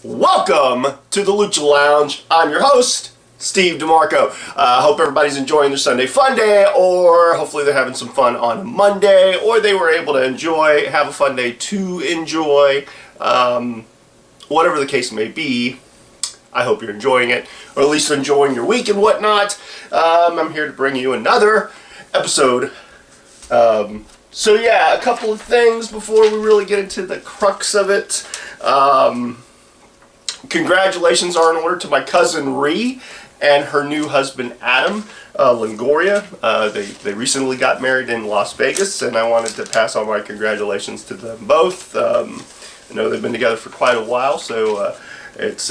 Welcome to the Lucha Lounge. I'm your host, Steve DeMarco. Hope everybody's enjoying their Sunday fun day, or hopefully they're having some fun on Monday, or they were able to have a fun day to enjoy. Whatever the case may be, I hope you're enjoying it, or at least enjoying your week and whatnot. I'm here to bring you another episode. So yeah, a couple of things before we really get into the crux of it. Congratulations are in order to my cousin Ree and her new husband Adam Longoria. They recently got married in Las Vegas, and I wanted to pass on my congratulations to them both. I know they've been together for quite a while, so it's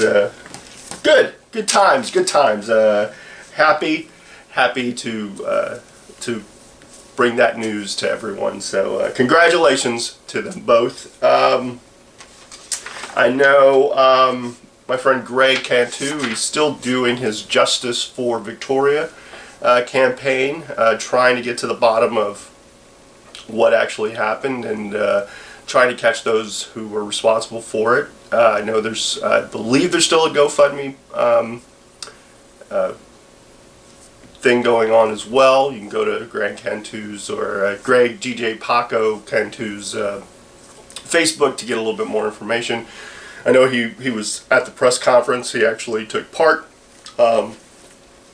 good times. Happy to bring that news to everyone. So congratulations to them both. I know my friend Greg Cantu, he's still doing his Justice for Victoria campaign, trying to get to the bottom of what actually happened and trying to catch those who were responsible for it. I know I believe there's still a GoFundMe thing going on as well. You can go to Greg Cantu's or Greg DJ Paco Cantu's Facebook to get a little bit more information. I know he was at the press conference. He actually took part. They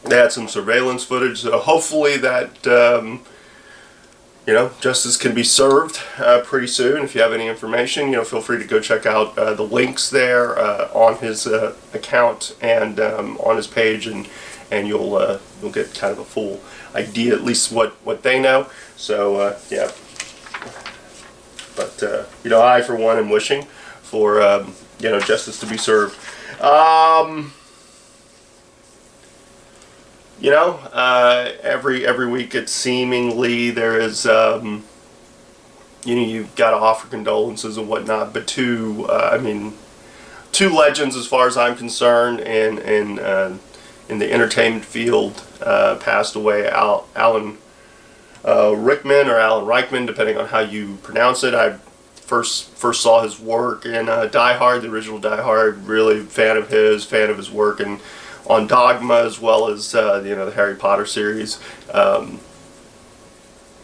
had some surveillance footage, so hopefully that justice can be served pretty soon. If you have any information, feel free to go check out the links there on his account and on his page, and you'll get kind of a full idea, at least what they know. So yeah. But I for one am wishing for justice to be served. Every week it's seemingly there is you've got to offer condolences and whatnot, but two legends as far as I'm concerned in the entertainment field passed away. Alan Rickman or Alan Rickman, depending on how you pronounce it. I first saw his work in Die Hard, the original Die Hard. Really fan of his work, and on Dogma, as well as the Harry Potter series.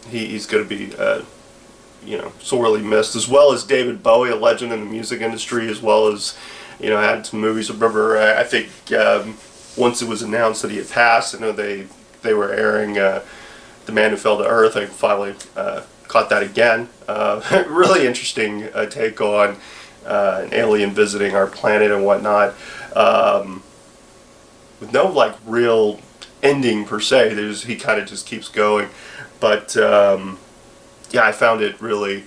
He's going to be sorely missed, as well as David Bowie, a legend in the music industry, as well as had some movies. I remember I think once it was announced that he had passed, I know they were airing The Man Who Fell to Earth. I finally caught that again. Really interesting take on an alien visiting our planet and whatnot, with no real ending per se. He kind of just keeps going, but I found it really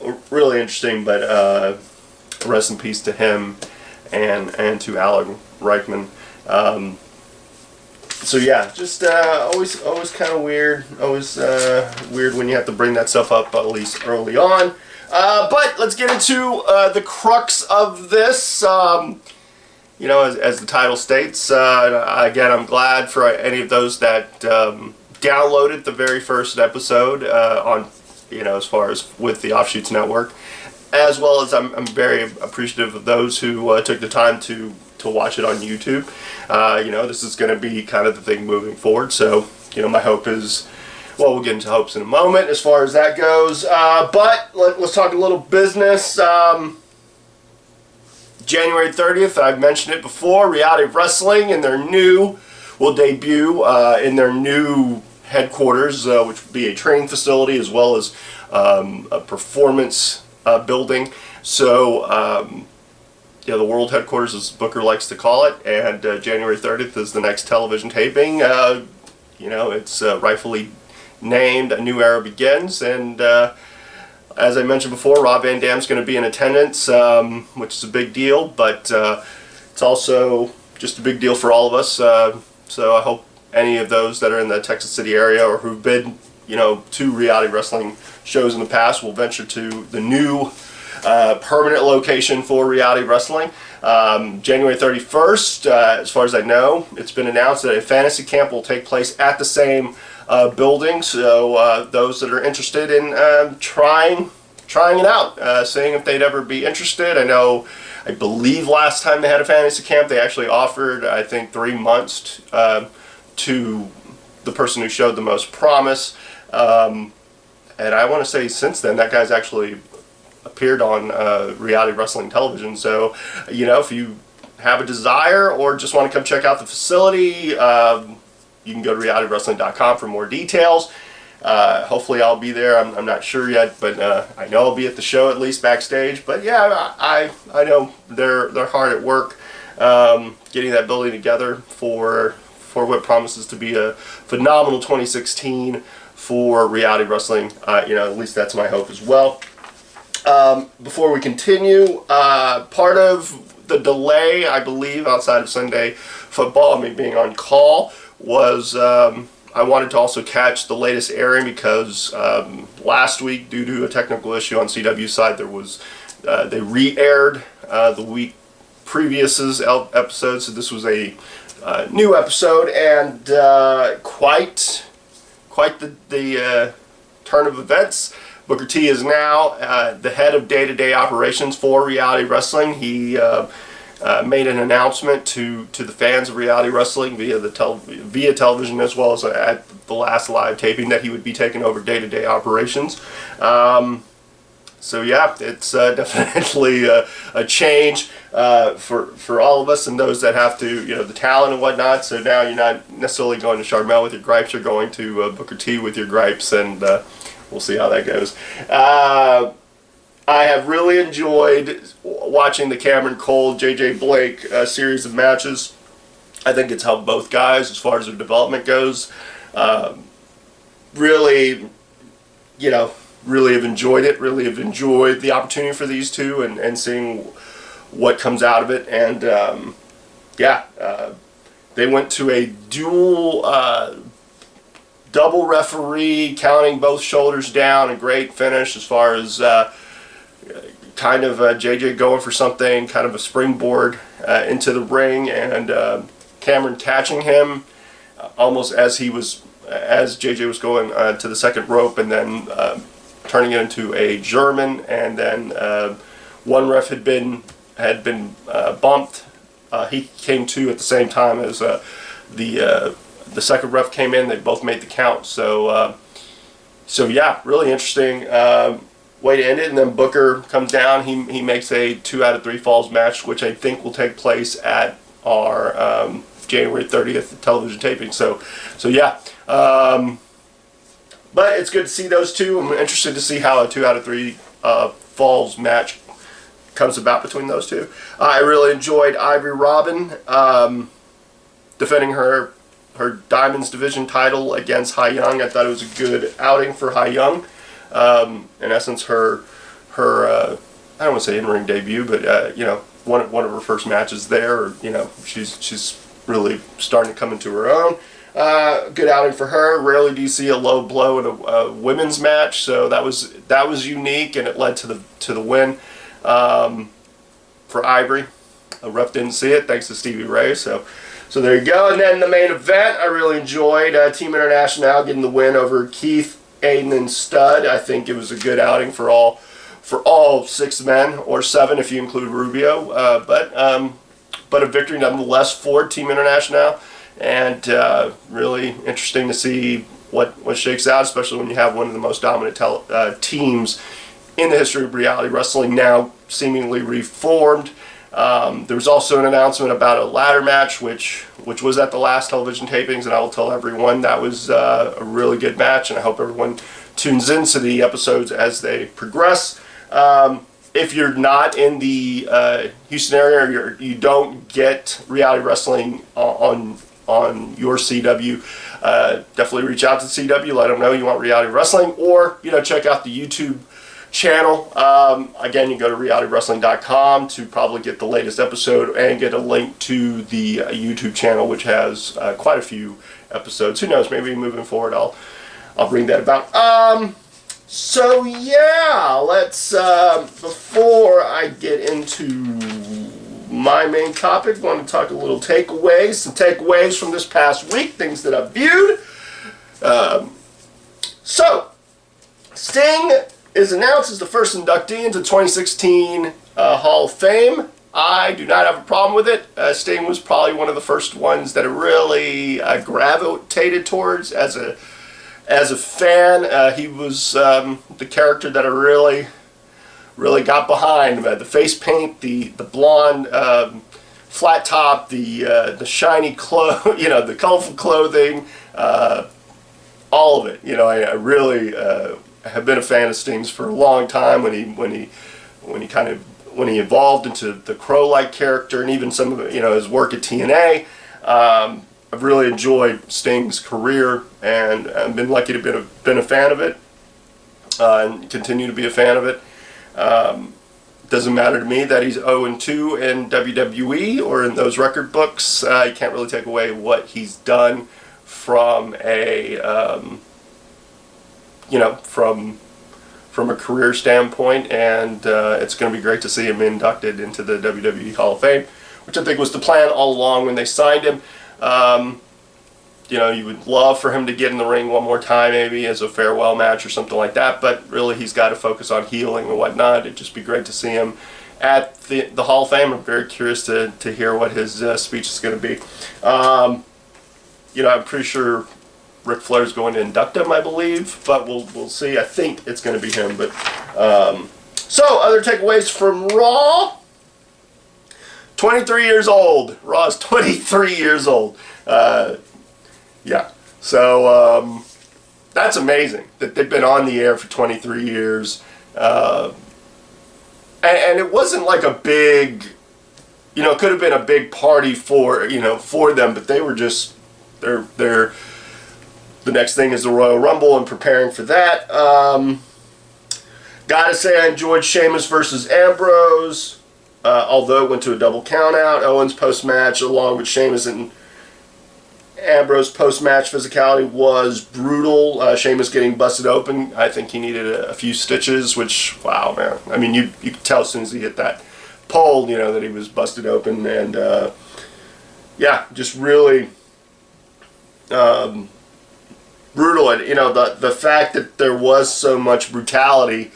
interesting. But rest in peace to him and to Alan Rickman. So yeah, just always kind of weird. Always weird when you have to bring that stuff up, at least early on. But let's get into the crux of this. As the title states, again, I'm glad for any of those that downloaded the very first episode on, as far as with the Offshoots Network, as well as I'm very appreciative of those who took the time to watch it on YouTube. This is going to be kind of the thing moving forward. So, my hope is, well, we'll get into hopes in a moment as far as that goes. But let's talk a little business. January 30th, I've mentioned it before, Reality Wrestling will debut in their new headquarters, which would be a training facility as well as a performance building. So, the world headquarters, as Booker likes to call it, and January 30th is the next television taping. It's rightfully named A New Era Begins, and as I mentioned before, Rob Van Dam's going to be in attendance, which is a big deal, but it's also just a big deal for all of us. So I hope any of those that are in the Texas City area or who've been, to reality wrestling shows in the past will venture to the new permanent location for reality wrestling. January 31st, as far as I know, it's been announced that a fantasy camp will take place at the same building. So those that are interested in trying it out, seeing if they'd ever be interested. I know I believe last time they had a fantasy camp, they actually offered, I think, 3 months to the person who showed the most promise. And I want to say since then, that guy's actually appeared on reality wrestling television. So, if you have a desire or just want to come check out the facility, you can go to realitywrestling.com for more details. Hopefully I'll be there. I'm not sure yet, but I know I'll be at the show, at least backstage. But yeah, I know they're hard at work getting that building together for what promises to be a phenomenal 2016 for reality wrestling. At least that's my hope as well. Before we continue, part of the delay, I believe, outside of Sunday football, me being on call, was I wanted to also catch the latest airing because last week, due to a technical issue on CW's side, they re-aired the week previous' episode, so this was a new episode, and quite the turn of events. Booker T is now the head of day-to-day operations for Reality Wrestling. He made an announcement to the fans of Reality Wrestling via television, as well as at the last live taping, that he would be taking over day-to-day operations. So yeah, it's definitely a change for all of us and those that have to, the talent and whatnot. So now you're not necessarily going to Charmel with your gripes, you're going to Booker T with your gripes, and we'll see how that goes. I have really enjoyed watching the Cameron Cole, JJ Blake series of matches. I think it's helped both guys as far as their development goes. Really have enjoyed it. Really have enjoyed the opportunity for these two and seeing what comes out of it. And they went to a double referee, counting both shoulders down, a great finish as far as JJ going for something, kind of a springboard into the ring, and Cameron catching him almost as JJ was going to the second rope, and then turning it into a German, and then one ref had been bumped. He came to at the same time as the second ref came in. They both made the count. So yeah, really interesting way to end it. And then Booker comes down. He makes a 2 out of 3 falls match, which I think will take place at our January 30th television taping. So yeah. But it's good to see those two. I'm interested to see how a 2 out of 3 falls match comes about between those two. I really enjoyed Ivory Robin defending her Diamonds Division title against Hai Young. I thought it was a good outing for Hai Young. In essence, her I don't want to say in-ring debut, but one of her first matches there. She's really starting to come into her own. Good outing for her. Rarely do you see a low blow in a women's match, so that was unique, and it led to the win for Ivory. The ref didn't see it, thanks to Stevie Ray. So there you go. And then the main event, I really enjoyed Team International getting the win over Keith, Aiden, and Stud. I think it was a good outing for all 6 men, or 7 if you include Rubio. But a victory nonetheless for Team International. And really interesting to see what shakes out, especially when you have one of the most dominant teams in the history of reality wrestling now seemingly reformed. There was also an announcement about a ladder match, which was at the last television tapings, and I will tell everyone that was a really good match, and I hope everyone tunes into the episodes as they progress. If you're not in the Houston area, or you don't get reality wrestling on your CW, definitely reach out to CW, let them know you want reality wrestling, or check out the YouTube channel. Again, you go to realitywrestling.com to probably get the latest episode and get a link to the YouTube channel, which has quite a few episodes. Who knows, maybe moving forward I'll bring that about. So yeah, let's before I get into my main topic, I want to talk a little some takeaways from this past week, things that I've viewed. So Sting is announced as the first inductee into 2016 Hall of Fame. I do not have a problem with it. Sting was probably one of the first ones that I really gravitated towards as a fan. He was the character that I really got behind. The face paint, the blonde flat top, the shiny clothes, the colorful clothing, all of it. I really have been a fan of Sting's for a long time. When he evolved into the Crow-like character, and even some of his work at TNA. I've really enjoyed Sting's career, and I've been lucky to have been a fan of it, and continue to be a fan of it. Doesn't matter to me that he's 0-2 in WWE or in those record books. You can't really take away what he's done from from a career standpoint, and it's going to be great to see him inducted into the WWE Hall of Fame, which I think was the plan all along when they signed him. You would love for him to get in the ring one more time, maybe as a farewell match or something like that, but really he's got to focus on healing and whatnot. It'd just be great to see him at the Hall of Fame. I'm very curious to hear what his speech is going to be. I'm pretty sure Ric Flair's going to induct him, I believe, but we'll see. I think it's going to be him. But so, other takeaways from Raw. 23 years old. Raw's 23 years old. Yeah. So that's amazing that they've been on the air for 23 years. And it wasn't like a big, it could have been a big party for them, but they were just, they're the next thing is the Royal Rumble and preparing for that. Gotta say I enjoyed Sheamus versus Ambrose, although it went to a double count out. Owens post-match along with Sheamus and Ambrose post-match physicality was brutal. Sheamus getting busted open. I think he needed a few stitches, which, wow, man. I mean, you could tell as soon as he hit that pole, that he was busted open. And, yeah, just really brutal. And, the fact that there was so much brutality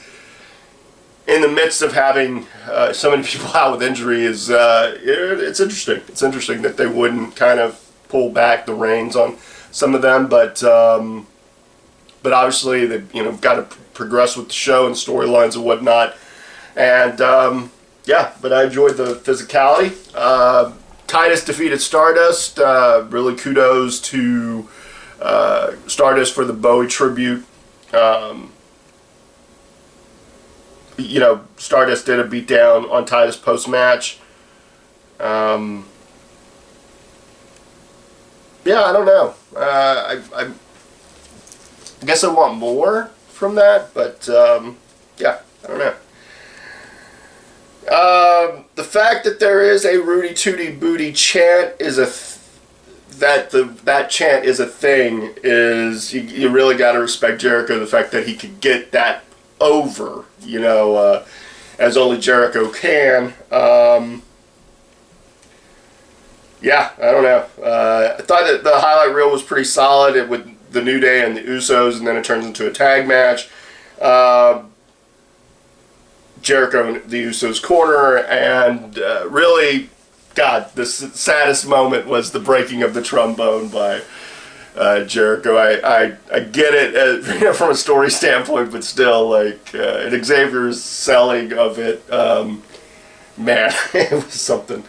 in the midst of having so many people out with injury is, it's interesting. It's interesting that they wouldn't kind of pull back the reins on some of them, but obviously they've got to progress with the show and storylines and whatnot. And yeah, but I enjoyed the physicality. Titus defeated Stardust. Really kudos to Stardust for the Bowie tribute. Stardust did a beatdown on Titus post-match. Yeah, I don't know. I guess I want more from that, but yeah, I don't know. The fact that there is a Rudy Tooty Booty chant is that chant is a thing. Is you really got to respect Jericho, the fact that he could get that over, as only Jericho can. Yeah, I don't know. I thought that the highlight reel was pretty solid with the New Day and the Usos, and then it turns into a tag match. Jericho in the Usos' corner, and really, God, the saddest moment was the breaking of the trombone by Jericho. I get it from a story standpoint, but still, and Xavier's selling of it, man, it was something.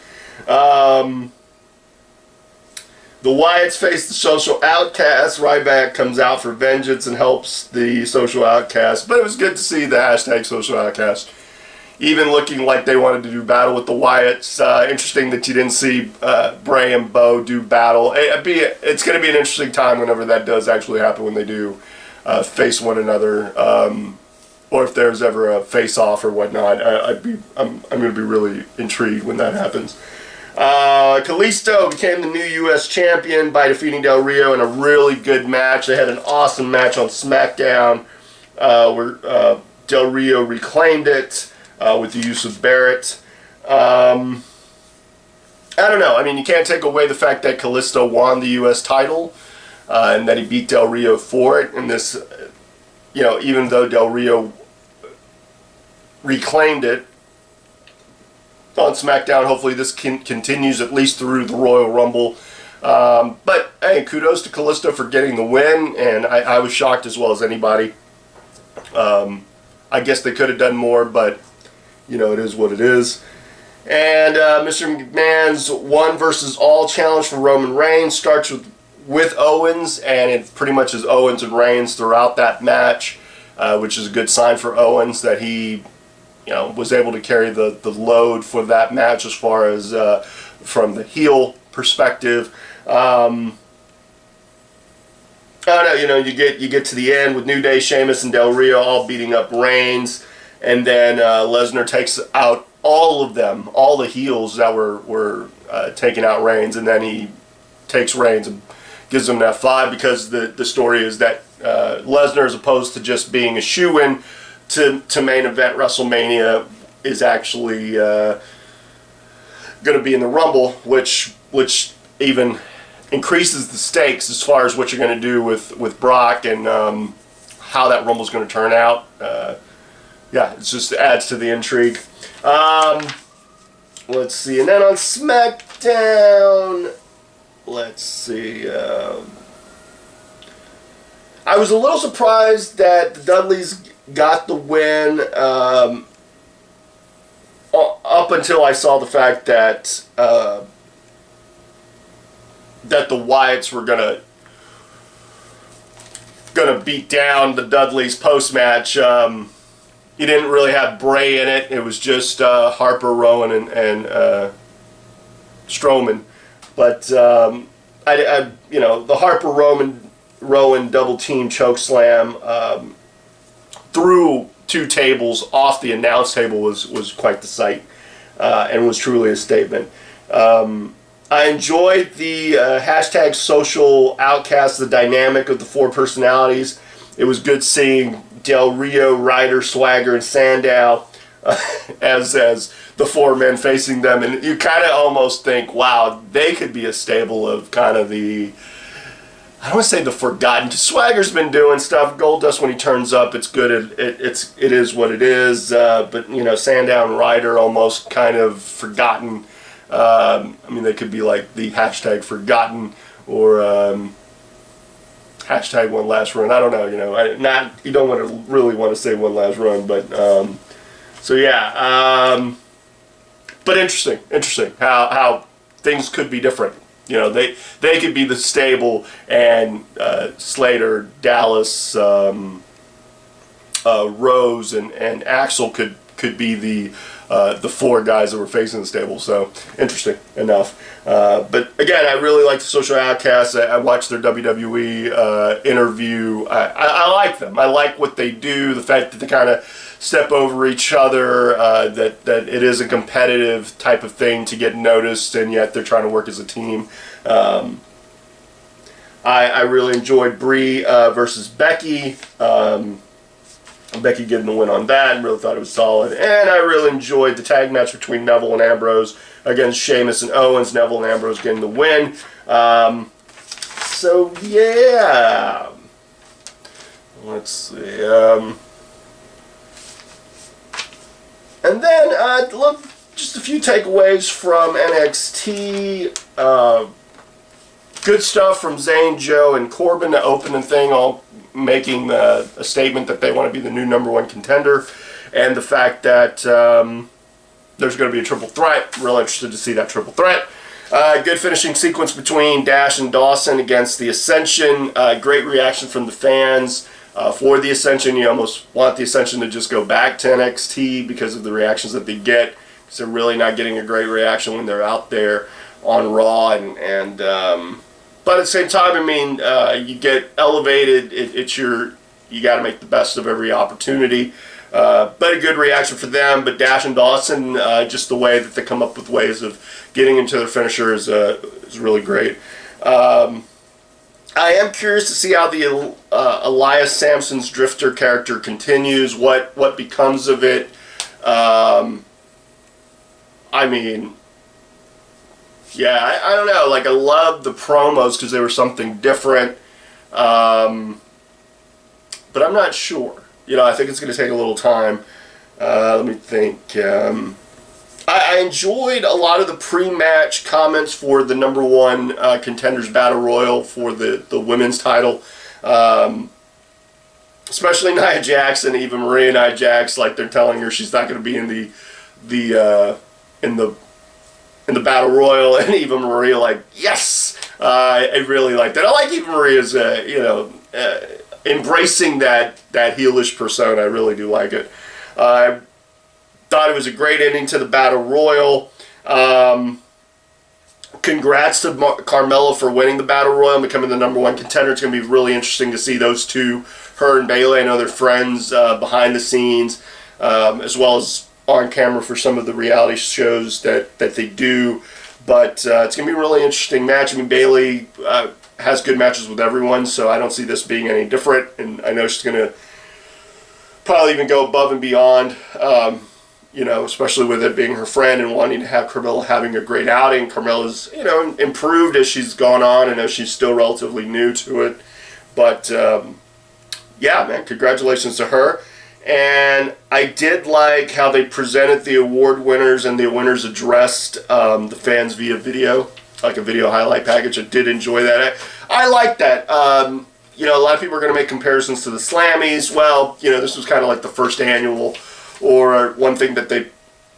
The Wyatts face the Social Outcasts. Ryback comes out for vengeance and helps the Social Outcasts. But it was good to see the hashtag Social Outcasts even looking like they wanted to do battle with the Wyatts. Interesting that you didn't see Bray and Bo do battle. It's going to be an interesting time whenever that does actually happen, when they do face one another. Or if there's ever a face-off or whatnot. I'm going to be really intrigued when that happens. Kalisto became the new U.S. champion by defeating Del Rio in a really good match. They had an awesome match on SmackDown where Del Rio reclaimed it with the use of Barrett. I don't know. I mean, you can't take away the fact that Kalisto won the U.S. title and that he beat Del Rio for it. And this, even though Del Rio reclaimed it, on SmackDown. Hopefully this continues at least through the Royal Rumble. But hey, kudos to Kalisto for getting the win, and I was shocked as well as anybody. I guess they could have done more, but you know, it is what it is. And Mr. McMahon's 1 versus all challenge for Roman Reigns starts with Owens, and it pretty much is Owens and Reigns throughout that match, which is a good sign for Owens that he, you know, was able to carry the load for that match as far as from the heel perspective. I don't know, you know, you get to the end with New Day, Sheamus, and Del Rio all beating up Reigns, and then Lesnar takes out all of them, all the heels that were taking out Reigns, and then he takes Reigns and gives him that F5 because the story is that Lesnar, as opposed to just being a shoo-in to main event WrestleMania, is actually going to be in the Rumble, which even increases the stakes as far as what you're going to do with Brock and how that Rumble's going to turn out. Yeah, it just adds to the intrigue. Let's see, and then on SmackDown, let's see. I was a little surprised that the Dudleys got the win up until I saw the fact that that the Wyatts were gonna beat down the Dudleys post-match. You didn't really have Bray in it. It was just Harper, Rowan, and Strowman. But I you know, the Harper Rowan double team choke slam through 2 tables off the announce table was quite the sight, and was truly a statement. I enjoyed the hashtag social outcast, the dynamic of the 4 personalities. It was good seeing Del Rio, Ryder, Swagger, and Sandow as the 4 men facing them, and you kind of almost think, wow, they could be a stable of kind of the, I don't want to say the forgotten. Swagger's been doing stuff. Goldust, when he turns up, it's good. It is what it is. But you know, Sandow and Ryder almost kind of forgotten. I mean, they could be like the hashtag forgotten or hashtag one last run. I don't know. You know, you don't want to really want to say one last run, but so yeah. But interesting how things could be different. You know, they could be the stable, and Slater, Dallas, Rose, and Axel could be the 4 guys that were facing the stable. So interesting enough. But again, I really like the Social Outcasts. I watched their WWE interview. I like them. I like what they do. The fact that they kind of step over each other. That it is a competitive type of thing to get noticed, and yet they're trying to work as a team. I really enjoyed Brie versus Becky. Becky getting the win on that, and really thought it was solid. And I really enjoyed the tag match between Neville and Ambrose against Sheamus and Owens. Neville and Ambrose getting the win. So yeah, let's see. And then look, just a few takeaways from NXT. Good stuff from Zayn, Joe, and Corbin, the opening thing, all making a statement that they want to be the new #1 contender, and the fact that there's going to be a triple threat. Real interested to see that triple threat. Good finishing sequence between Dash and Dawson against the Ascension. Great reaction from the fans for the Ascension. You almost want the Ascension to just go back to NXT because of the reactions that they get. Because they're really not getting a great reaction when they're out there on Raw, and but at the same time, I mean, you get elevated. You got to make the best of every opportunity. But a good reaction for them. But Dash and Dawson, just the way that they come up with ways of getting into their finisher is really great. I am curious to see how the Elias Sampson's Drifter character continues. What becomes of it? I mean, yeah, I don't know. Like, I love the promos because they were something different. But I'm not sure. You know, I think it's going to take a little time. Let me think. I enjoyed a lot of the pre-match comments for the number one Contenders Battle Royal for the women's title. Especially Nia Jax and Eva Marie. Nia Jax, like they're telling her she's not going to be in the Battle Royal, and Eva Marie like, yes, I really like that. I like Eva Maria's embracing that heelish persona. I really do like it. I thought it was a great ending to the Battle Royal. Congrats to Carmella for winning the Battle Royal and becoming the number one contender. It's going to be really interesting to see those two, her and Bayley. I know they're friends behind the scenes, as well as on camera for some of the reality shows that they do. But it's going to be a really interesting match. I mean, Bayley has good matches with everyone, so I don't see this being any different. And I know she's going to probably even go above and beyond. Especially with it being her friend and wanting to have Carmella having a great outing. Carmella's, improved as she's gone on. I know she's still relatively new to it. But, yeah, man, congratulations to her. And I did like how they presented the award winners and the winners addressed the fans via video, like a video highlight package. I did enjoy that. I like that. A lot of people are going to make comparisons to the Slammies. Well, this was kind of like the first annual, or one thing that they,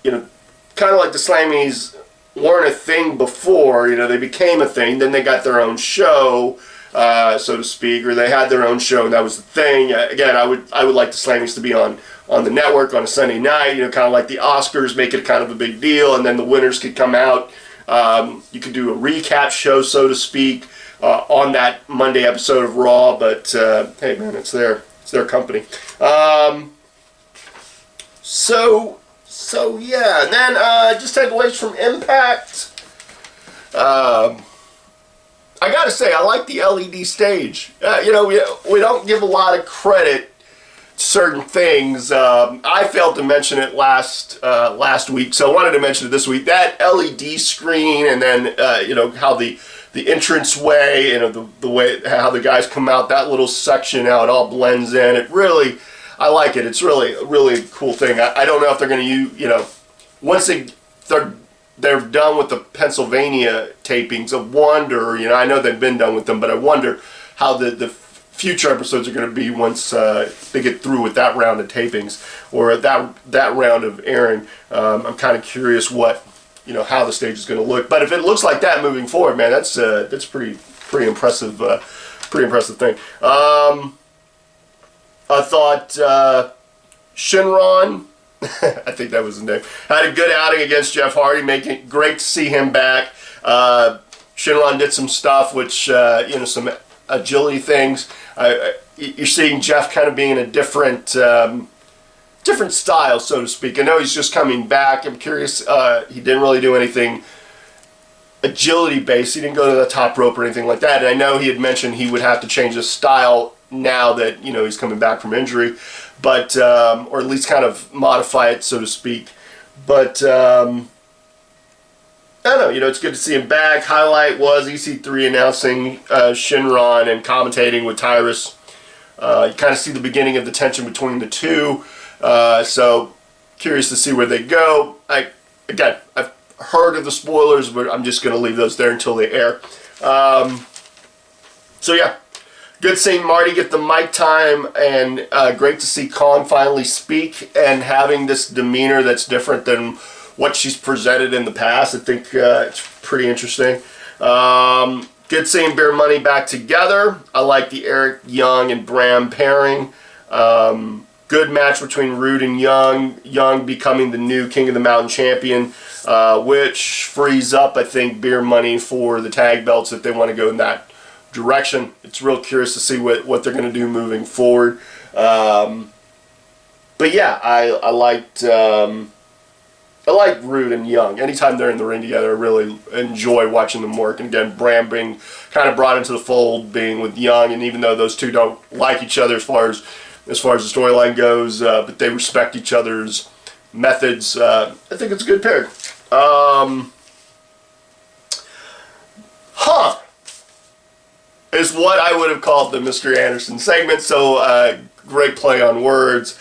kind of like the Slammies weren't a thing before. They became a thing. Then they got their own show, so to speak, or they had their own show, and that was the thing. Again, I would like the Slammies to be on the network on a Sunday night. Kind of like the Oscars, make it kind of a big deal, and then the winners could come out. You could do a recap show, so to speak, on that Monday episode of Raw. But hey, man, it's their company. So yeah, and then just takeaways from Impact. I gotta say, I like the LED stage. We don't give a lot of credit to certain things. I failed to mention it last week, so I wanted to mention it this week. That LED screen, and then how the entranceway, the way how the guys come out, that little section, how it all blends in. It really, I like it. It's really a cool thing. I don't know if they're going to use, once they're done with the Pennsylvania tapings. I wonder, I know they've been done with them, but I wonder how the future episodes are going to be once they get through with that round of tapings, or that round of airing. I'm kind of curious what, how the stage is going to look. But if it looks like that moving forward, man, that's pretty impressive. Pretty impressive thing. I thought Shinron, I think that was his name, had a good outing against Jeff Hardy, making it great to see him back. Shinron did some stuff, which, some agility things. You're seeing Jeff kind of being a different style, so to speak. I know he's just coming back. I'm curious, he didn't really do anything agility based. He didn't go to the top rope or anything like that. And I know he had mentioned he would have to change his style now that he's coming back from injury, but or at least kind of modify it, so to speak. But I don't know, it's good to see him back. Highlight was EC3 announcing Shinron and commentating with Tyrus. You kind of see the beginning of the tension between the two. So curious to see where they go. I've heard of the spoilers, but I'm just going to leave those there until they air. So yeah. Good seeing Marty get the mic time, and great to see Kong finally speak and having this demeanor that's different than what she's presented in the past. I think it's pretty interesting. Good seeing Beer Money back together. I like the Eric Young and Bram pairing. Good match between Rude and Young. Young becoming the new King of the Mountain champion, which frees up, I think, Beer Money for the tag belts if they want to go in that direction. It's real curious to see what they're going to do moving forward. But yeah, I liked Rude and Young. Anytime they're in the ring together, I really enjoy watching them work. And again, Bram being kind of brought into the fold, being with Young, and even though those two don't like each other as far as the storyline goes, but they respect each other's methods. I think it's a good pair. Is what I would have called the Mr. Anderson segment. So great play on words.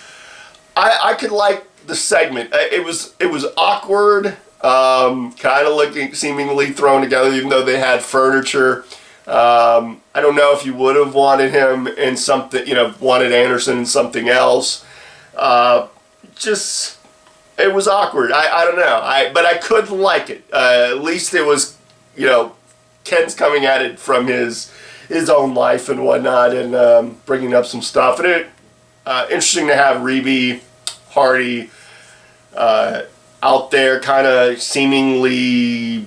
I could like the segment. It was awkward, kind of looking seemingly thrown together, even though they had furniture. I don't know if you would have wanted him in something, wanted Anderson in something else. Just, it was awkward. I don't know. But I could like it. At least it was, Ken's coming at it from his own life and whatnot, and bringing up some stuff. And it interesting to have Reby, Hardy out there, kind of seemingly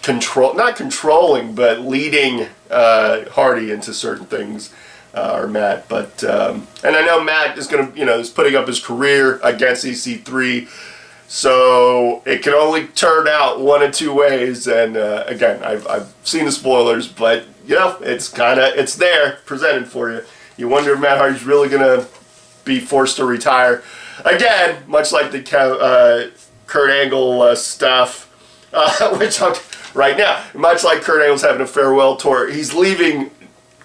not controlling, but leading Hardy into certain things, or Matt. But and I know Matt is going to, is putting up his career against EC3. So it can only turn out one of two ways, and again, I've seen the spoilers, but it's there presented for you. You wonder if Matt Hardy's really gonna be forced to retire again, much like the Kurt Angle stuff, which right now, much like Kurt Angle's having a farewell tour, he's leaving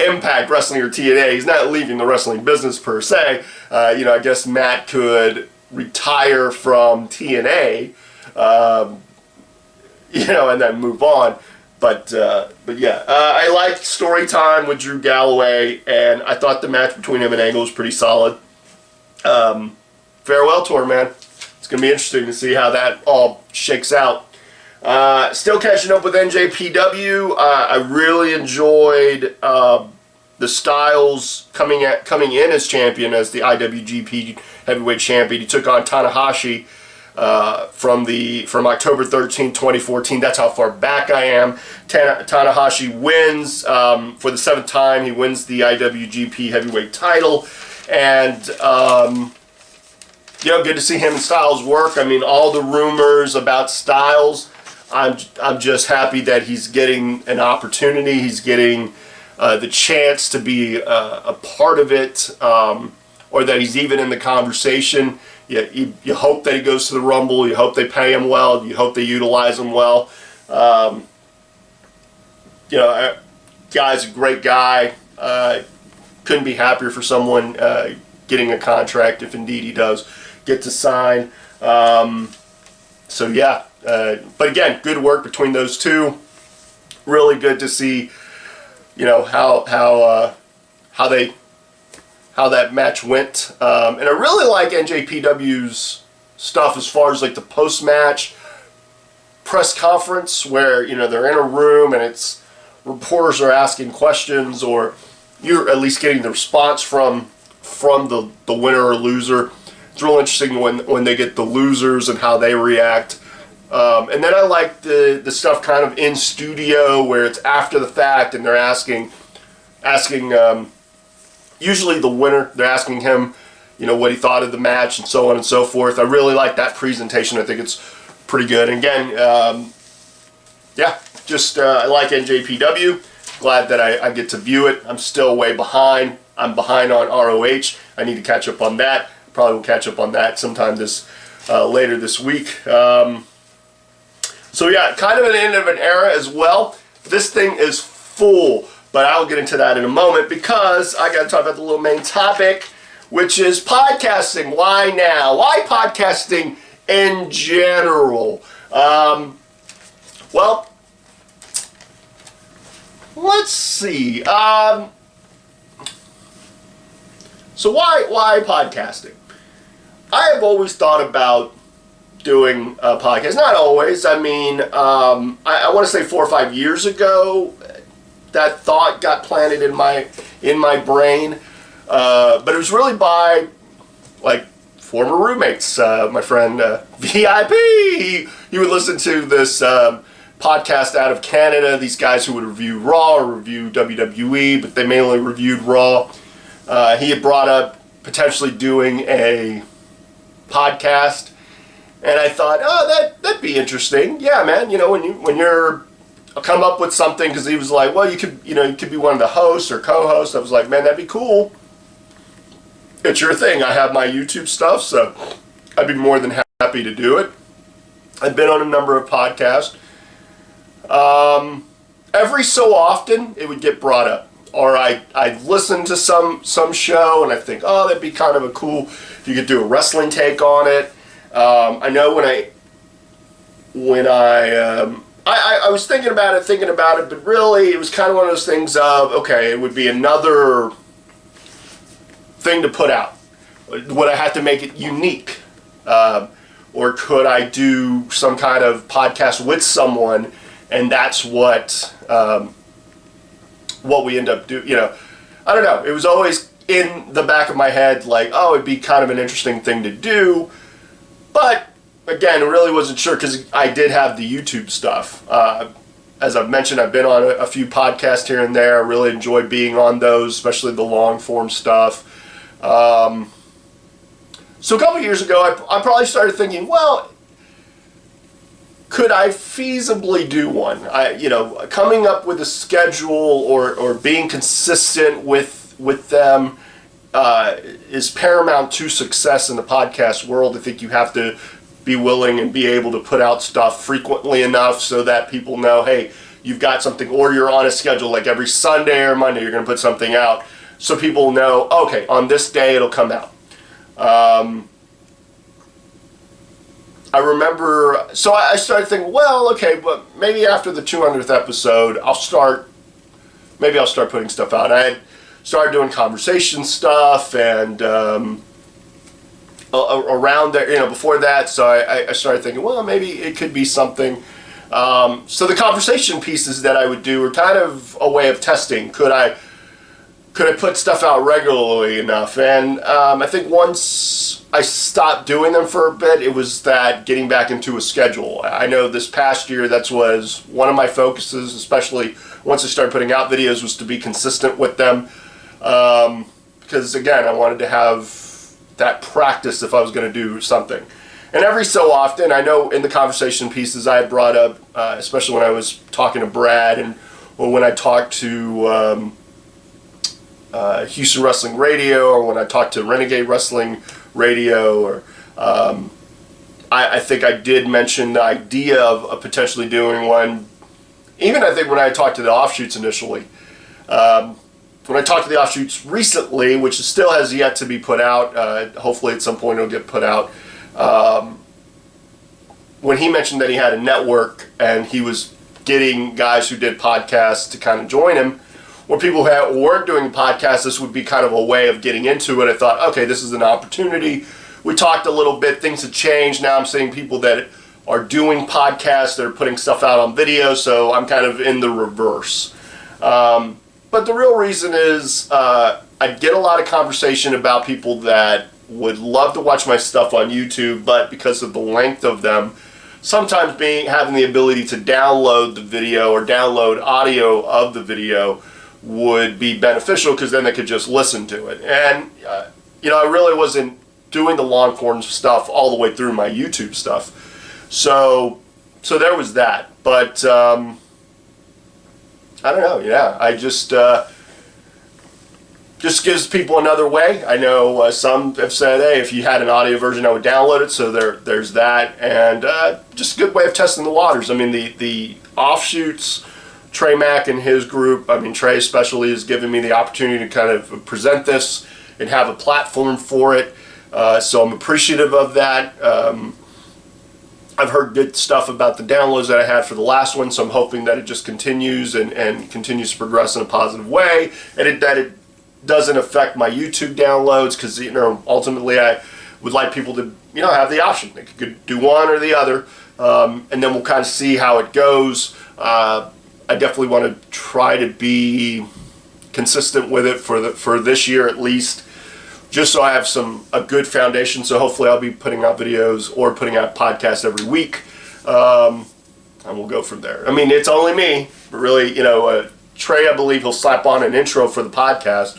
Impact Wrestling or TNA. He's not leaving the wrestling business per se. I guess Matt could retire from TNA, and then move on. But yeah, I liked story time with Drew Galloway, and I thought the match between him and Angle was pretty solid. Farewell tour, man. It's gonna be interesting to see how that all shakes out. Still catching up with NJPW. I really enjoyed the Styles coming in as champion, as the IWGP Heavyweight Champion. He took on Tanahashi from October 13, 2014. That's how far back I am. Tanahashi wins for the 7th time. He wins the IWGP Heavyweight title, and good to see him and Styles work. I mean, all the rumors about Styles, I'm just happy that he's getting an opportunity. He's getting the chance to be a part of it, or that he's even in the conversation. You hope that he goes to the Rumble. You hope they pay him well. You hope they utilize him well. Guy's a great guy. Couldn't be happier for someone getting a contract, if indeed he does get to sign. So yeah, but again, good work between those two. Really good to see, how that match went. And I really like NJPW's stuff as far as like the post-match press conference, where they're in a room and it's reporters are asking questions, or you're at least getting the response from the winner or loser. It's real interesting when they get the losers and how they react. And then I like the stuff kind of in studio, where it's after the fact and they're asking usually the winner, they're asking him, what he thought of the match and so on and so forth. I really like that presentation. I think it's pretty good. And again, I like NJPW. Glad that I get to view it. I'm still way behind. I'm behind on ROH. I need to catch up on that. Probably will catch up on that sometime later this week. So yeah, kind of an end of an era as well. This thing is full, but I'll get into that in a moment, because I got to talk about the little main topic, which is podcasting. Why now? Why podcasting in general? Well, let's see. So why podcasting? I have always thought about doing a podcast. Not always. I mean, I want to say 4 or 5 years ago, that thought got planted in my brain. But it was really by like former roommates. My friend VIP. He would listen to this podcast out of Canada. These guys who would review Raw or review WWE, but they mainly reviewed Raw. He had brought up potentially doing a podcast, and I thought, that'd be interesting. Yeah, man. When you're come up with something, because he was like, well, you could be one of the hosts or co-hosts. I was like, man, that'd be cool. It's your thing. I have my YouTube stuff, so I'd be more than happy to do it. I've been on a number of podcasts. Every so often, it would get brought up. or I listen to some show and I think, oh, that'd be kind of a cool if you could do a wrestling take on it. I know I was thinking about it, but really it was kind of one of those things of, okay, it would be another thing to put out. Would I have to make it unique? Or could I do some kind of podcast with someone, and that's what we end up doing? You know, I don't know. It was always in the back of my head, like, oh, it'd be kind of an interesting thing to do. But again, I really wasn't sure because I did have the YouTube stuff. As I've mentioned, I've been on a few podcasts here and there. I really enjoy being on those, especially the long form stuff. So a couple of years ago, I probably started thinking, well, could I feasibly do one? Coming up with a schedule or being consistent with them is paramount to success in the podcast world. I think you have to be willing and be able to put out stuff frequently enough so that people know, hey, you've got something, or you're on a schedule like every Sunday or Monday you're going to put something out, so people know, okay, on this day it'll come out. I remember, so I started thinking, well, okay, but maybe after the 200th episode, I'll start putting stuff out. I had started doing conversation stuff and around there, before that, so I started thinking, well, maybe it could be something. So the conversation pieces that I would do were kind of a way of testing. Could I put stuff out regularly enough? And I think once I stopped doing them for a bit, it was that getting back into a schedule. I know this past year that was one of my focuses, especially once I started putting out videos, was to be consistent with them. Because again, I wanted to have that practice if I was going to do something. And every so often, I know in the conversation pieces I had brought up, especially when I was talking to Brad or when I talked to Houston Wrestling Radio, or when I talked to Renegade Wrestling Radio, or I think I did mention the idea of potentially doing one. Even I think when I talked to the offshoots initially, when I talked to the offshoots recently, which still has yet to be put out, hopefully at some point it'll get put out, when he mentioned that he had a network and he was getting guys who did podcasts to kind of join him, or people who weren't doing podcasts, this would be kind of a way of getting into it. I thought, okay, this is an opportunity. We talked a little bit, things have changed. Now I'm seeing people that are doing podcasts, that are putting stuff out on video, so I'm kind of in the reverse. But the real reason is I get a lot of conversation about people that would love to watch my stuff on YouTube, but because of the length of them, sometimes having the ability to download the video or download audio of the video would be beneficial, because then they could just listen to it. And I really wasn't doing the long form stuff all the way through my YouTube stuff, so there was that. But I don't know. Yeah, I just gives people another way. I know some have said, hey, if you had an audio version, I would download it. So there's that, and just a good way of testing the waters. I mean, the offshoots. Trey Mack and his group, Trey especially, has given me the opportunity to kind of present this and have a platform for it. So I'm appreciative of that. I've heard good stuff about the downloads that I had for the last one, so I'm hoping that it just continues and continues to progress in a positive way, and that it doesn't affect my YouTube downloads, because ultimately I would like people to have the option. They could do one or the other, and then we'll kind of see how it goes. I definitely want to try to be consistent with it for this year at least, just so I have a good foundation. So hopefully I'll be putting out videos or putting out podcasts every week, and we'll go from there. It's only me, but really, Trey, I believe he'll slap on an intro for the podcast,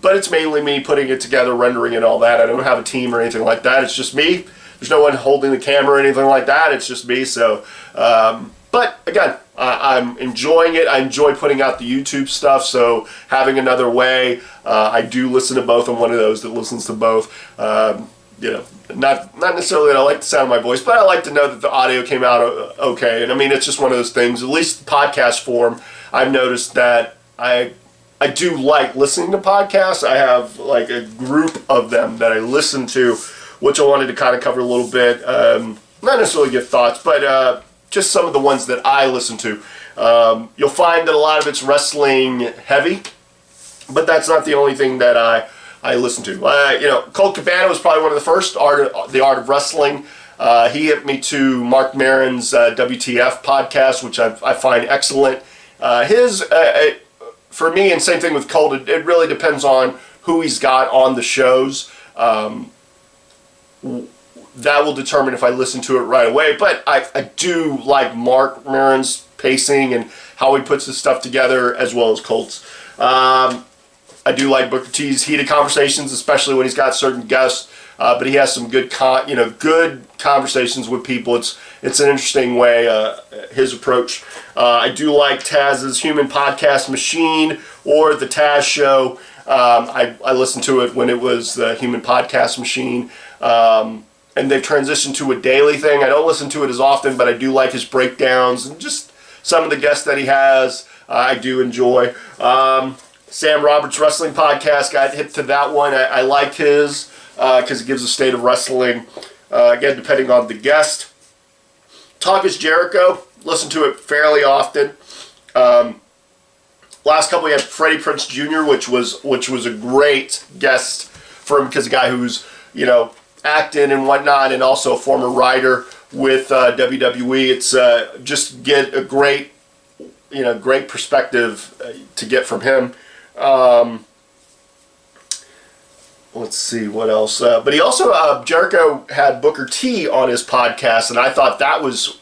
but it's mainly me putting it together, rendering it, all that. I don't have a team or anything like that. It's just me. There's no one holding the camera or anything like that. It's just me. So, but again, I'm enjoying it. I enjoy putting out the YouTube stuff, so having another way. I do listen to both. I'm one of those that listens to both. Not necessarily that I like the sound of my voice, but I like to know that the audio came out okay. And it's just one of those things. At least the podcast form, I've noticed that I I do like listening to podcasts. I have like a group of them that I listen to, which I wanted to kind of cover a little bit. Not necessarily give thoughts, but just some of the ones that I listen to. You'll find that a lot of it's wrestling heavy, but that's not the only thing that I listen to. Colt Cabana was probably one of the first, The Art of Wrestling. He hit me to Mark Maron's WTF podcast, which I find excellent. For me, and same thing with Colt, it really depends on who he's got on the shows. That will determine if I listen to it right away. But I do like Mark Maron's pacing and how he puts his stuff together, as well as Colt's. I do like Booker T's heated conversations, especially when he's got certain guests. But he has some good conversations with people. It's an interesting way, his approach. I do like Taz's Human Podcast Machine or the Taz Show. I listened to it when it was the Human Podcast Machine. And they've transitioned to a daily thing. I don't listen to it as often, but I do like his breakdowns and just some of the guests that he has. I do enjoy. Sam Roberts Wrestling Podcast, got hip to that one. I like his because it gives a state of wrestling. Again, depending on the guest. Talk is Jericho. Listen to it fairly often. Last couple we had Freddie Prinze Jr., which was a great guest for him because a guy who's acting and whatnot, and also a former writer with WWE. It's just get a great perspective to get from him. Let's see what else. But he also Jericho had Booker T on his podcast, and I thought that was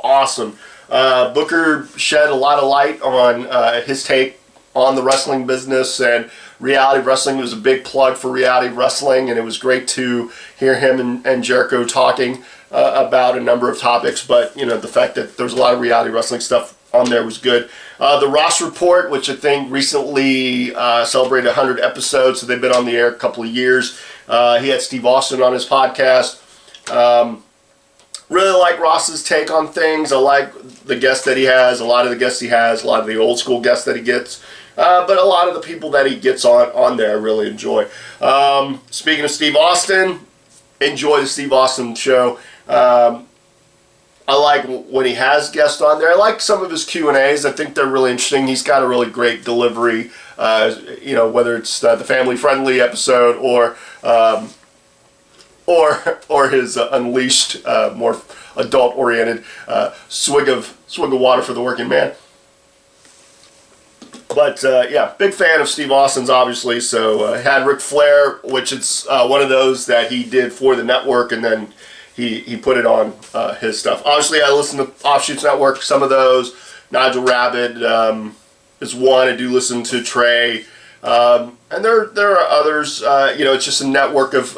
awesome. Booker shed a lot of light on his take on the wrestling business, and Reality Wrestling was a big plug for Reality Wrestling, and it was great to hear him and Jericho talking about a number of topics. But the fact that there's a lot of Reality Wrestling stuff on there was good. The Ross Report, which I think recently celebrated 100 episodes, so they've been on the air a couple of years. He had Steve Austin on his podcast. Really like Ross's take on things. I like the guests that he has, a lot of the guests he has, a lot of the old school guests that he gets. But a lot of the people that he gets on there I really enjoy. Speaking of Steve Austin, enjoy the Steve Austin show. I like when he has guests on there. I like some of his Q&As. I think they're really interesting. He's got a really great delivery, whether it's the family-friendly episode or his Unleashed, more adult-oriented swig of water for the working man. But big fan of Steve Austin's, obviously. So had Ric Flair, which it's one of those that he did for the network, and then he put it on his stuff. Obviously, I listen to Offshoots Network, some of those. Nigel Rabbit is one. I do listen to Trey. And there are others. It's just a network of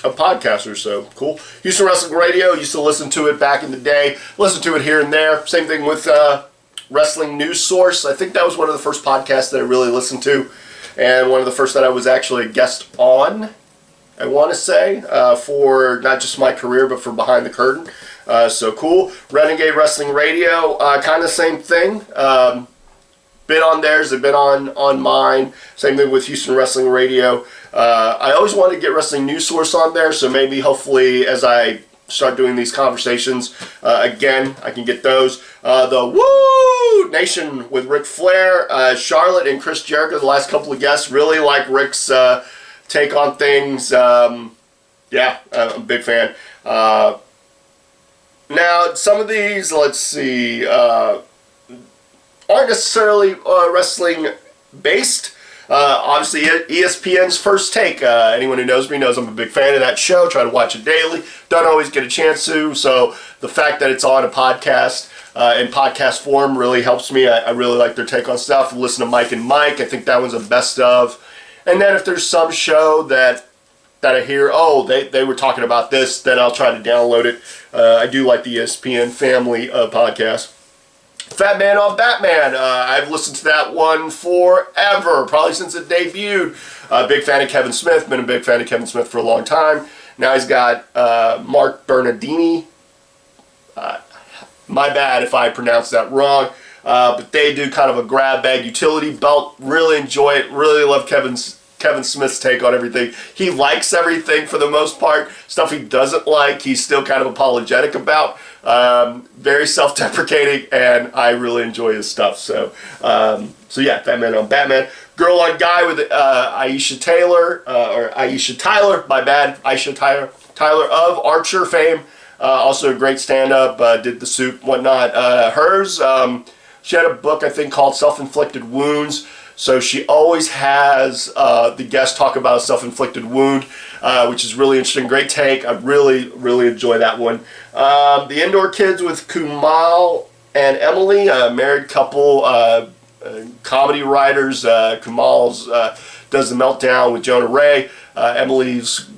podcasters, so cool. Houston Wrestling Radio, used to listen to it back in the day. Listen to it here and there. Same thing with Wrestling News Source. I think that was one of the first podcasts that I really listened to, and one of the first that I was actually a guest on, I want to say, for not just my career, but for Behind the Curtain. So cool. Renegade Wrestling Radio, kind of same thing. Been on theirs, they've been on mine. Same thing with Houston Wrestling Radio. I always wanted to get Wrestling News Source on there, so maybe hopefully as I start doing these conversations again, I can get those. The Woo Nation with Ric Flair, Charlotte, and Chris Jericho, the last couple of guests. Really like Rick's take on things. I'm a big fan. Now, some of these, let's see, aren't necessarily wrestling based. Obviously, ESPN's First Take. Anyone who knows me knows I'm a big fan of that show. Try to watch it daily. Don't always get a chance to. So the fact that it's on a podcast in podcast form really helps me. I really like their take on stuff. Listen to Mike and Mike. I think that one's a best of. And then if there's some show that I hear, they were talking about this, then I'll try to download it. I do like the ESPN family podcast. Fat Man on Batman. I've listened to that one forever, probably since it debuted. Big fan of Kevin Smith. Been a big fan of Kevin Smith for a long time. Now he's got Mark Bernardini. My bad if I pronounced that wrong. but they do kind of a grab bag utility belt. Really enjoy it. Really love Kevin Smith's take on everything. He likes everything for the most part. Stuff he doesn't like, he's still kind of apologetic about. Very self-deprecating, and I really enjoy his stuff. So yeah, Batman on Batman. Girl on Guy with Aisha Tyler, my bad, Aisha Tyler of Archer fame. Also a great stand-up, did The Soup, whatnot. She had a book, I think, called Self-Inflicted Wounds. So she always has the guest talk about a self-inflicted wound, which is really interesting. Great take. I really, really enjoy that one. The Indoor Kids with Kumail and Emily, a married couple, comedy writers. Kumail's does The Meltdown with Jonah Ray. Emily's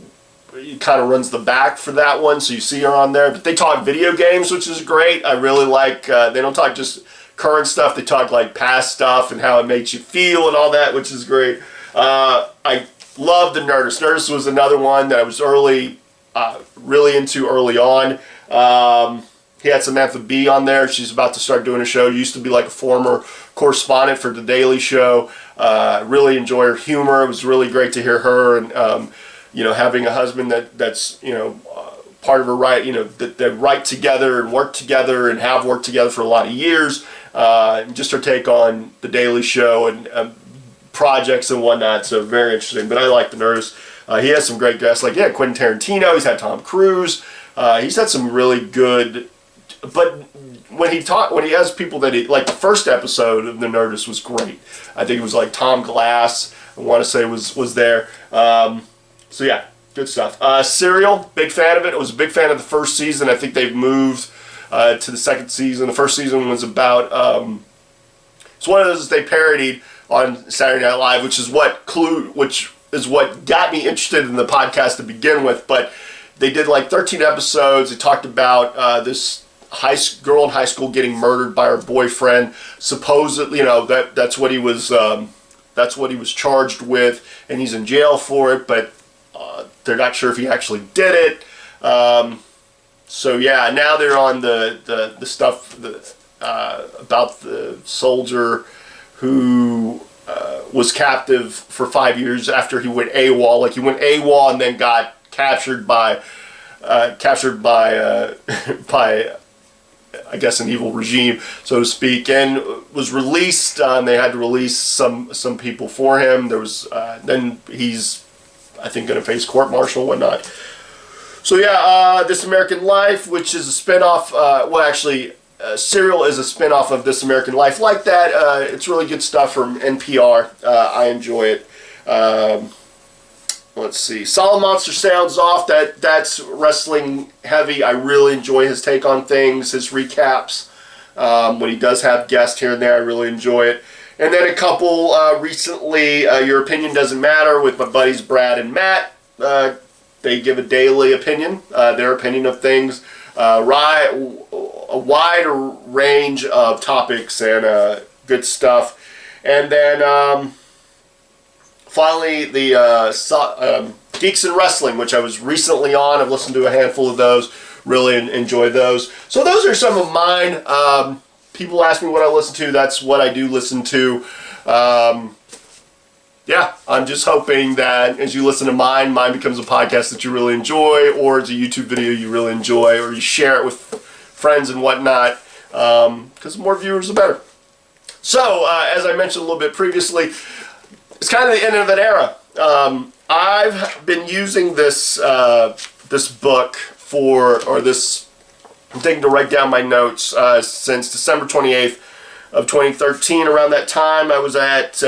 kind of runs the back for that one, so you see her on there. But they talk video games, which is great. I really like, they don't talk just current stuff, they talk like past stuff and how it makes you feel and all that, which is great. I love the Nerdist. Nerdist was another one that I was really into early on. He had Samantha Bee on there. She's about to start doing a show. Used to be like a former correspondent for The Daily Show. Really enjoy her humor. It was really great to hear her, and having a husband that's part of her that write together and work together and have worked together for a lot of years. Just her take on The Daily Show and projects and whatnot. So very interesting. But I like the Nerdist. He has some great guests, like Quentin Tarantino. He's had Tom Cruise. He's had some really good. But when he has people that like the first episode of the Nerdist was great. I think it was like Tom Glass, I want to say was there. So yeah, good stuff. Serial, big fan of it. I was a big fan of the first season. I think they've moved to the second season. The first season was about it's one of those they parodied on Saturday Night Live, which is what got me interested in the podcast to begin with. But they did like 13 episodes. They talked about this girl in high school getting murdered by her boyfriend. Supposedly, that's what he was charged with, and he's in jail for it. But they're not sure if he actually did it. So yeah, now they're on the stuff about the soldier who was captive for 5 years after he went AWOL. Like he went AWOL and then got captured by I guess an evil regime, so to speak, and was released. They had to release some people for him. There was then he's, I think, going to face court-martial and whatnot. So yeah, This American Life, which is a spinoff. Serial is a spinoff of This American Life. Like that, it's really good stuff from NPR. I enjoy it. Let's see. Solid Monster Sounds Off. That's wrestling heavy. I really enjoy his take on things, his recaps. When he does have guests here and there, I really enjoy it. And then a couple recently, Your Opinion Doesn't Matter with my buddies Brad and Matt. They give a daily opinion, their opinion of things. A wide range of topics and good stuff. And then finally, the Geeks in Wrestling, which I was recently on. I've listened to a handful of those. Really enjoy those. So those are some of mine. People ask me what I listen to. That's what I do listen to. Yeah, I'm just hoping that as you listen to mine becomes a podcast that you really enjoy, or it's a YouTube video you really enjoy, or you share it with friends and whatnot, because the more viewers, the better. So, as I mentioned a little bit previously, it's kind of the end of an era. I've been using this book this thing to write down my notes since December 28th of 2013. Around that time, I was at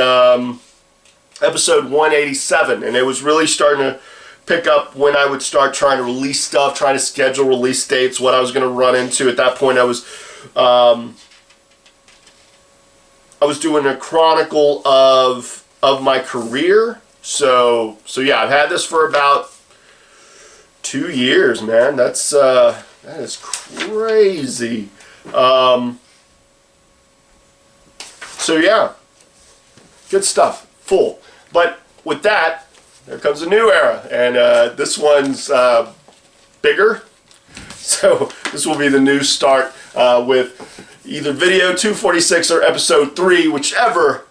episode 187, and it was really starting to pick up when I would start trying to release stuff, trying to schedule release dates, what I was going to run into. At that point, I was doing a chronicle of my career. So yeah, I've had this for about 2 years, man. That is crazy. So yeah, good stuff. Full. But with that, there comes a new era, and this one's bigger. So this will be the new start with, either video 246 or episode 3, whichever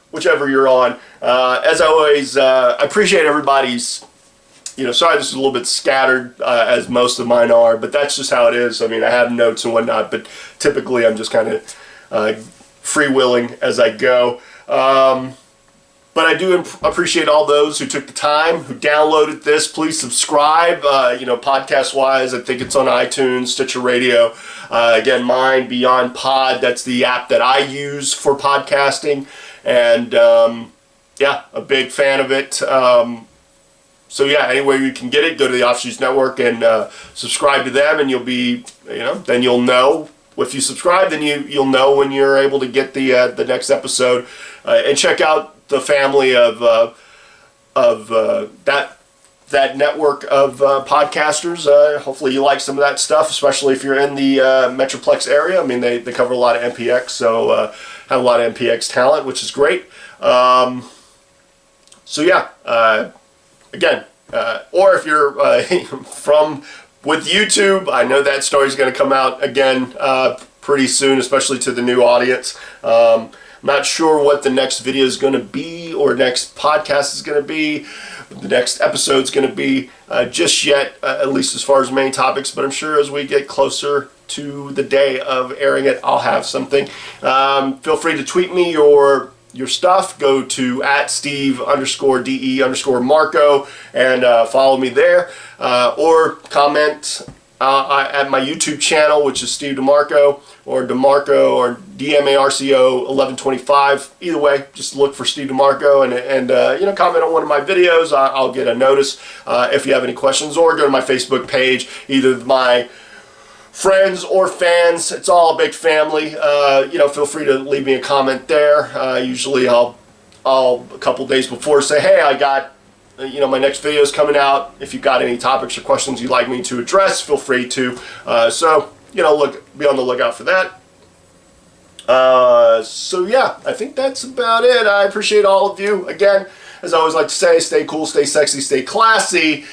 you're on. As always, I appreciate everybody's. Sorry this is a little bit scattered, as most of mine are, but that's just how it is. I mean, I have notes and whatnot, but typically I'm just kind of freewheeling as I go. But I do appreciate all those who took the time, who downloaded this. Please subscribe. Podcast-wise, I think it's on iTunes, Stitcher Radio. Again, mine, Beyond Pod. That's the app that I use for podcasting. And, a big fan of it. Anywhere you can get it, go to the Offshoots Network and subscribe to them, and you'll be, then you'll know. If you subscribe, then you'll know when you're able to get the next episode. And check out the family of that network of podcasters. Hopefully you like some of that stuff, especially if you're in the Metroplex area. I mean, they cover a lot of MPX, so have a lot of MPX talent, which is great. Again, or if you're with YouTube, I know that story's going to come out again pretty soon, especially to the new audience. Not sure what the next video is going to be, or next podcast is going to be, the next episode is going to be just yet, at least as far as main topics, but I'm sure as we get closer to the day of airing it, I'll have something. Feel free to tweet me your stuff. Go to @Steve_DE_Marco and follow me there, or comment at my YouTube channel, which is Steve DeMarco, or DeMarco, or DMARCO 1125. Either way, just look for Steve DeMarco and comment on one of my videos. I'll get a notice if you have any questions, or go to my Facebook page, either my friends or fans. It's all a big family. Feel free to leave me a comment there. Usually I'll a couple days before say, hey, I got my next video is coming out. If you've got any topics or questions you'd like me to address, feel free to. Be on the lookout for that. I think that's about it. I appreciate all of you. Again, as I always like to say, stay cool, stay sexy, stay classy.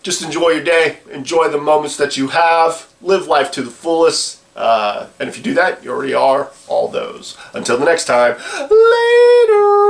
Just enjoy your day. Enjoy the moments that you have. Live life to the fullest. And if you do that, you already are all those. Until the next time, later.